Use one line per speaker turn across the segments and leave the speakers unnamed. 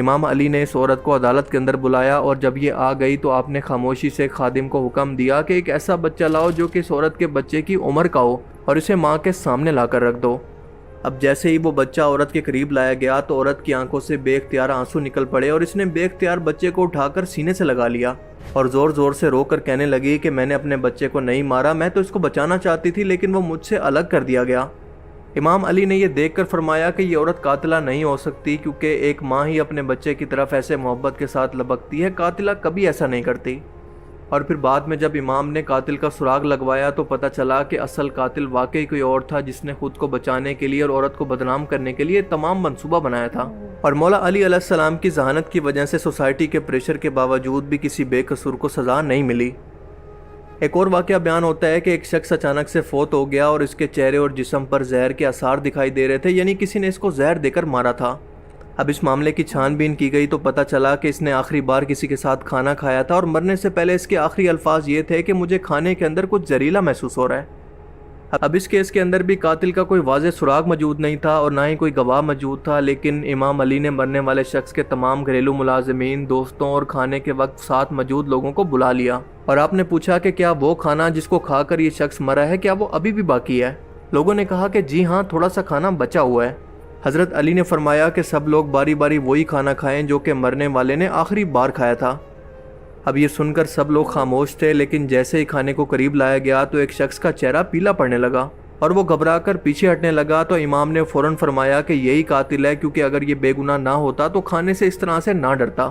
امام علی نے اس عورت کو عدالت کے اندر بلایا اور جب یہ آ گئی تو آپ نے خاموشی سے خادم کو حکم دیا کہ ایک ایسا بچہ لاؤ جو کہ اس عورت کے بچے کی عمر کا ہو اور اسے ماں کے سامنے لا کر رکھ دو۔ اب جیسے ہی وہ بچہ عورت کے قریب لایا گیا تو عورت کی آنکھوں سے بے اختیار آنسو نکل پڑے اور اس نے بے اختیار بچے کو اٹھا کر سینے سے لگا لیا اور زور زور سے رو کر کہنے لگی کہ میں نے اپنے بچے کو نہیں مارا، میں تو اس کو بچانا چاہتی تھی لیکن وہ مجھ سے الگ کر دیا گیا۔ امام علی نے یہ دیکھ کر فرمایا کہ یہ عورت قاتلہ نہیں ہو سکتی، کیونکہ ایک ماں ہی اپنے بچے کی طرف ایسے محبت کے ساتھ لبکتی ہے، قاتلہ کبھی ایسا نہیں کرتی۔ اور پھر بعد میں جب امام نے قاتل کا سراغ لگوایا تو پتہ چلا کہ اصل قاتل واقعی کوئی اور تھا جس نے خود کو بچانے کے لیے اور عورت کو بدنام کرنے کے لیے تمام منصوبہ بنایا تھا، اور مولا علی علیہ السلام کی ذہانت کی وجہ سے سوسائٹی کے پریشر کے باوجود بھی کسی بے قصور کو سزا نہیں ملی۔ ایک اور واقعہ بیان ہوتا ہے کہ ایک شخص اچانک سے فوت ہو گیا اور اس کے چہرے اور جسم پر زہر کے آثار دکھائی دے رہے تھے، یعنی کسی نے اس کو زہر دے کر مارا تھا۔ اب اس معاملے کی چھان بین کی گئی تو پتہ چلا کہ اس نے آخری بار کسی کے ساتھ کھانا کھایا تھا اور مرنے سے پہلے اس کے آخری الفاظ یہ تھے کہ مجھے کھانے کے اندر کچھ زہریلا محسوس ہو رہا ہے۔ اب اس کیس کے اندر بھی قاتل کا کوئی واضح سراغ موجود نہیں تھا اور نہ ہی کوئی گواہ موجود تھا، لیکن امام علی نے مرنے والے شخص کے تمام گھریلو ملازمین، دوستوں اور کھانے کے وقت ساتھ موجود لوگوں کو بلا لیا اور آپ نے پوچھا کہ کیا وہ کھانا جس کو کھا کر یہ شخص مرا ہے کیا وہ ابھی بھی باقی ہے؟ لوگوں نے کہا کہ جی ہاں، تھوڑا سا کھانا بچا ہوا ہے۔ حضرت علی نے فرمایا کہ سب لوگ باری باری وہی کھانا کھائیں جو کہ مرنے والے نے آخری بار کھایا تھا۔ اب یہ سن کر سب لوگ خاموش تھے، لیکن جیسے ہی کھانے کو قریب لایا گیا تو ایک شخص کا چہرہ پیلا پڑنے لگا اور وہ گھبرا کر پیچھے ہٹنے لگا، تو امام نے فوراً فرمایا کہ یہی قاتل ہے، کیونکہ اگر یہ بے گناہ نہ ہوتا تو کھانے سے اس طرح سے نہ ڈرتا۔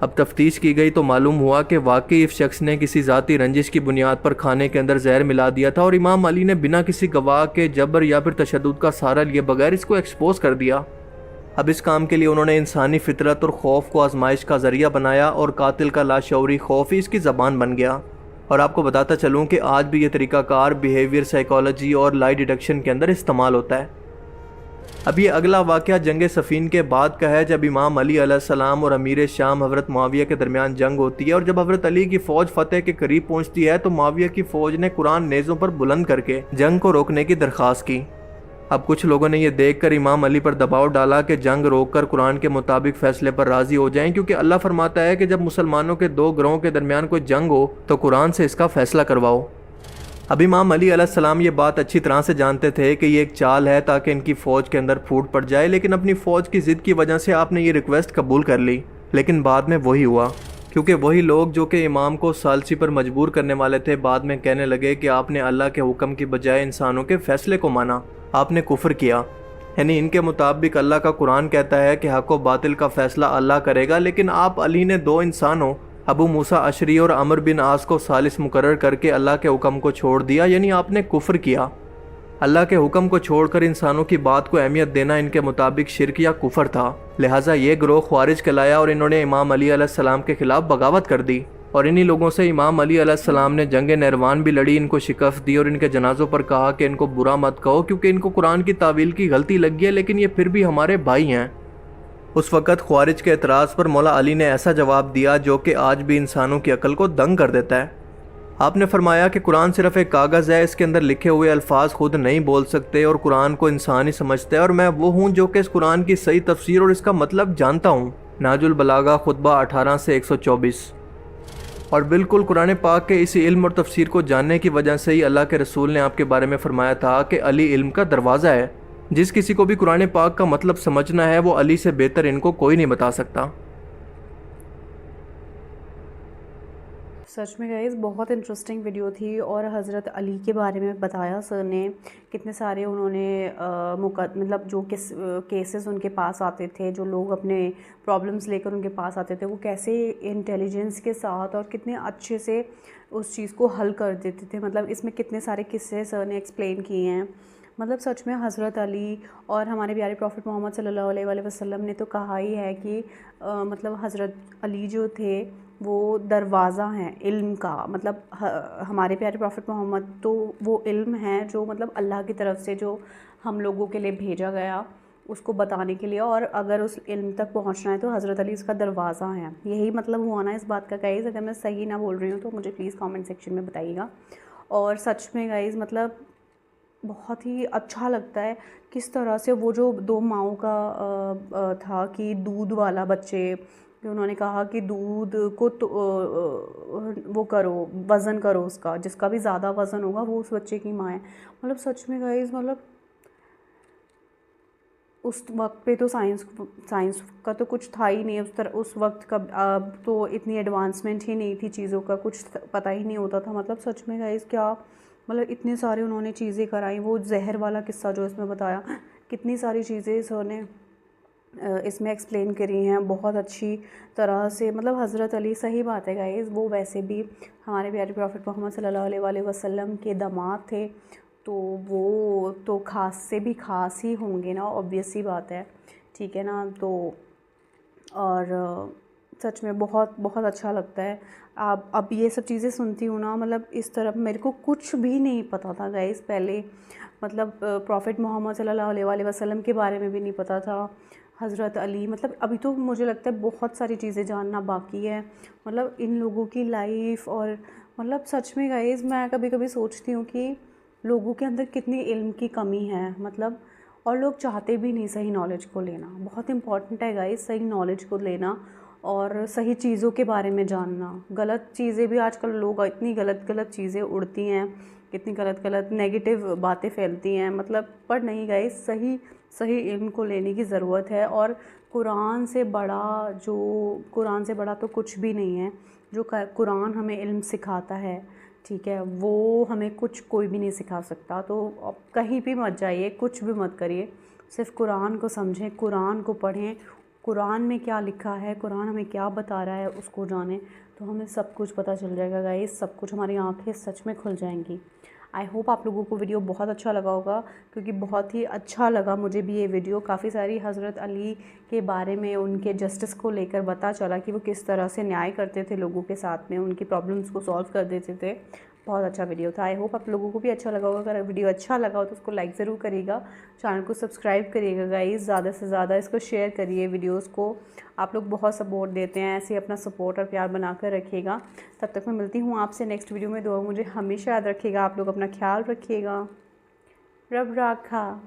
اب تفتیش کی گئی تو معلوم ہوا کہ واقعی اس شخص نے کسی ذاتی رنجش کی بنیاد پر کھانے کے اندر زہر ملا دیا تھا اور امام علی نے بنا کسی گواہ کے جبر یا پھر تشدد کا سہارا لیے بغیر اس کو ایکسپوز کر دیا۔ اب اس کام کے لیے انہوں نے انسانی فطرت اور خوف کو آزمائش کا ذریعہ بنایا اور قاتل کا لاشعوری خوف ہی اس کی زبان بن گیا۔ اور آپ کو بتاتا چلوں کہ آج بھی یہ طریقہ کار بیہیویئر سائیکالوجی اور لائی ڈیٹیکشن کے اندر استعمال ہوتا ہے۔ اب یہ اگلا واقعہ جنگ صفین کے بعد کا ہے، جب امام علی علیہ السلام اور امیر شام حضرت معاویہ کے درمیان جنگ ہوتی ہے، اور جب حضرت علی کی فوج فتح کے قریب پہنچتی ہے تو معاویہ کی فوج نے قرآن نیزوں پر بلند کر کے جنگ کو روکنے کی درخواست کی۔ اب کچھ لوگوں نے یہ دیکھ کر امام علی پر دباؤ ڈالا کہ جنگ روک کر قرآن کے مطابق فیصلے پر راضی ہو جائیں، کیونکہ اللہ فرماتا ہے کہ جب مسلمانوں کے دو گروہوں کے درمیان کوئی جنگ ہو تو قرآن سے اس کا فیصلہ کرواؤ۔ اب امام علی علیہ السلام یہ بات اچھی طرح سے جانتے تھے کہ یہ ایک چال ہے تاکہ ان کی فوج کے اندر پھوٹ پڑ جائے، لیکن اپنی فوج کی ضد کی وجہ سے آپ نے یہ ریکویسٹ قبول کر لی، لیکن بعد میں وہی ہوا، کیونکہ وہی لوگ جو کہ امام کو ثالثی پر مجبور کرنے والے تھے بعد میں کہنے لگے کہ آپ نے اللہ کے حکم کی بجائے انسانوں کے فیصلے کو مانا، آپ نے کفر کیا۔ یعنی ان کے مطابق اللہ کا قرآن کہتا ہے کہ حق و باطل کا فیصلہ اللہ کرے گا، لیکن آپ علی نے دو انسانوں ابو موسیٰ اشعری اور عمر بن عاص کو ثالث مقرر کر کے اللہ کے حکم کو چھوڑ دیا، یعنی آپ نے کفر کیا۔ اللہ کے حکم کو چھوڑ کر انسانوں کی بات کو اہمیت دینا ان کے مطابق شرک یا کفر تھا، لہٰذا یہ گروہ خوارج کہلایا اور انہوں نے امام علی علیہ السلام کے خلاف بغاوت کر دی، اور انہی لوگوں سے امام علی علیہ السلام نے جنگ نہروان بھی لڑی، ان کو شکست دی اور ان کے جنازوں پر کہا کہ ان کو برا مت کہو کیونکہ ان کو قرآن کی تعویل کی غلطی لگ ہے، لیکن یہ پھر بھی ہمارے بھائی ہیں۔ اس وقت خوارج کے اعتراض پر مولا علی نے ایسا جواب دیا جو کہ آج بھی انسانوں کی عقل کو دنگ کر دیتا ہے۔ آپ نے فرمایا کہ قرآن صرف ایک کاغذ ہے، اس کے اندر لکھے ہوئے الفاظ خود نہیں بول سکتے اور قرآن کو انسان ہی سمجھتا ہے، اور میں وہ ہوں جو کہ اس قرآن کی صحیح تفسیر اور اس کا مطلب جانتا ہوں۔ نہج البلاغہ خطبہ 18 سے 124۔ اور بالکل قرآن پاک کے اسی علم اور تفسیر کو جاننے کی وجہ سے ہی اللہ کے رسول نے آپ کے بارے میں فرمایا تھا کہ علی علم کا دروازہ ہے، جس کسی کو بھی قرآن پاک کا مطلب سمجھنا ہے وہ علی سے بہتر ان کو کوئی نہیں بتا سکتا۔
سچ میں گائز بہت انٹرسٹنگ ویڈیو تھی، اور حضرت علی کے بارے میں بتایا سر نے، کتنے سارے انہوں نے مطلب جو کیسز ان کے پاس آتے تھے، جو لوگ اپنے پرابلمس لے کر ان کے پاس آتے تھے، وہ کیسے انٹیلیجنس کے ساتھ اور کتنے اچھے سے اس چیز کو حل کر دیتے تھے۔ مطلب اس میں کتنے سارے قصے سر نے ایکسپلین کیے ہیں۔ مطلب سچ میں حضرت علی اور ہمارے پیارے پروفٹ محمد صلی اللہ علیہ وآلہ وسلم نے تو کہا ہی ہے کہ مطلب حضرت علی جو تھے وہ دروازہ ہیں علم کا۔ مطلب ہمارے پیارے پروفٹ محمد تو وہ علم ہے جو مطلب اللہ کی طرف سے جو ہم لوگوں کے لیے بھیجا گیا اس کو بتانے کے لیے، اور اگر اس علم تک پہنچنا ہے تو حضرت علی اس کا دروازہ ہیں۔ یہی مطلب ہوا نا اس بات کا گائز؟ اگر میں صحیح نہ بول رہی ہوں تو مجھے پلیز کامنٹ سیکشن میں بتائیے گا۔ اور سچ میں گائز مطلب بہت ہی اچھا لگتا ہے کس طرح سے وہ جو 2 ماؤں کا تھا کہ دودھ والا بچے، کہ انہوں نے کہا کہ دودھ کو تو وہ کرو، وزن کرو اس کا، جس کا بھی زیادہ وزن ہوگا وہ اس بچے کی ماں ہے. مطلب سچ میں گائز، مطلب اس وقت پہ تو سائنس کا تو کچھ تھا ہی نہیں اس وقت کا. اب تو اتنی ایڈوانسمنٹ ہی نہیں تھی چیزوں کا، کچھ پتہ ہی نہیں ہوتا تھا. مطلب سچ میں گائز کیا، مطلب اتنے سارے انہوں نے چیزیں کرائیں. وہ زہر والا قصہ جو اس میں بتایا، کتنی ساری چیزیں انہوں نے اس میں ایکسپلین کری ہیں بہت اچھی طرح سے. مطلب حضرت علی، صحیح بات ہے گائز، وہ ویسے بھی ہمارے پیارے پروفٹ محمد صلی اللہ علیہ وسلم کے داماد تھے، تو وہ تو خاص سے بھی خاص ہی ہوں گے نا، اوبویس سی بات ہے، ٹھیک ہے نا. تو اور سچ میں بہت بہت اچھا لگتا ہے. اب یہ سب چیزیں سنتی ہوں نا، مطلب اس طرح میرے کو کچھ بھی نہیں پتہ تھا گائز پہلے. مطلب پروفٹ محمد صلی اللہ علیہ وسلم کے بارے میں بھی نہیں پتہ تھا، حضرت علی. مطلب ابھی تو مجھے لگتا ہے بہت ساری چیزیں جاننا باقی ہے، مطلب ان لوگوں کی لائف. اور مطلب سچ میں گائز میں کبھی کبھی سوچتی ہوں کہ لوگوں کے اندر کتنی علم کی کمی ہے. مطلب اور لوگ چاہتے بھی نہیں صحیح نالج کو لینا. بہت امپورٹنٹ ہے گائز صحیح نالج کو لینا اور صحیح چیزوں کے بارے میں جاننا. غلط چیزیں بھی آج کل لوگ اتنی غلط چیزیں اڑتی ہیں، اتنی غلط نیگیٹو باتیں پھیلتی ہیں. مطلب پر نہیں گائز، صحیح علم کو لینے کی ضرورت ہے. اور قرآن سے بڑا تو کچھ بھی نہیں ہے. جو قرآن ہمیں علم سکھاتا ہے، ٹھیک ہے، وہ ہمیں کوئی بھی نہیں سکھا سکتا. تو کہیں بھی مت جائیے، کچھ بھی مت کریے، صرف قرآن کو سمجھیں، قرآن کو پڑھیں. قرآن میں کیا لکھا ہے، قرآن ہمیں کیا بتا رہا ہے، اس کو جانیں تو ہمیں سب کچھ پتہ چل جائے گا گائز. سب کچھ، ہماری آنکھیں سچ میں کھل جائیں گی. آئی ہوپ آپ لوگوں کو ویڈیو بہت اچھا لگا ہوگا، کیونکہ بہت ہی اچھا لگا مجھے بھی یہ ویڈیو. کافی ساری حضرت علی کے بارے میں، ان کے جسٹس کو لے کر پتہ چلا کہ وہ کس طرح سے نیائے کرتے تھے لوگوں کے ساتھ میں، ان کی پرابلمس کو سالو کر دیتے تھے. بہت اچھا ویڈیو تھا. آئی ہوپ آپ لوگوں کو بھی اچھا لگا ہوگا. اگر ویڈیو اچھا لگا ہو تو اس کو لائک ضرور کریے گا، چینل کو سبسکرائب کریے گا گائز، زیادہ سے زیادہ اس کو شیئر کریے ویڈیوز کو. آپ لوگ بہت سپورٹ دیتے ہیں، ایسے اپنا سپورٹ اور پیار بنا کر رکھیے گا. تب تک میں ملتی ہوں آپ سے نیکسٹ ویڈیو میں. دعا مجھے ہمیشہ یاد رکھیے گا. آپ لوگ اپنا خیال رکھیے گا. رب راکھا.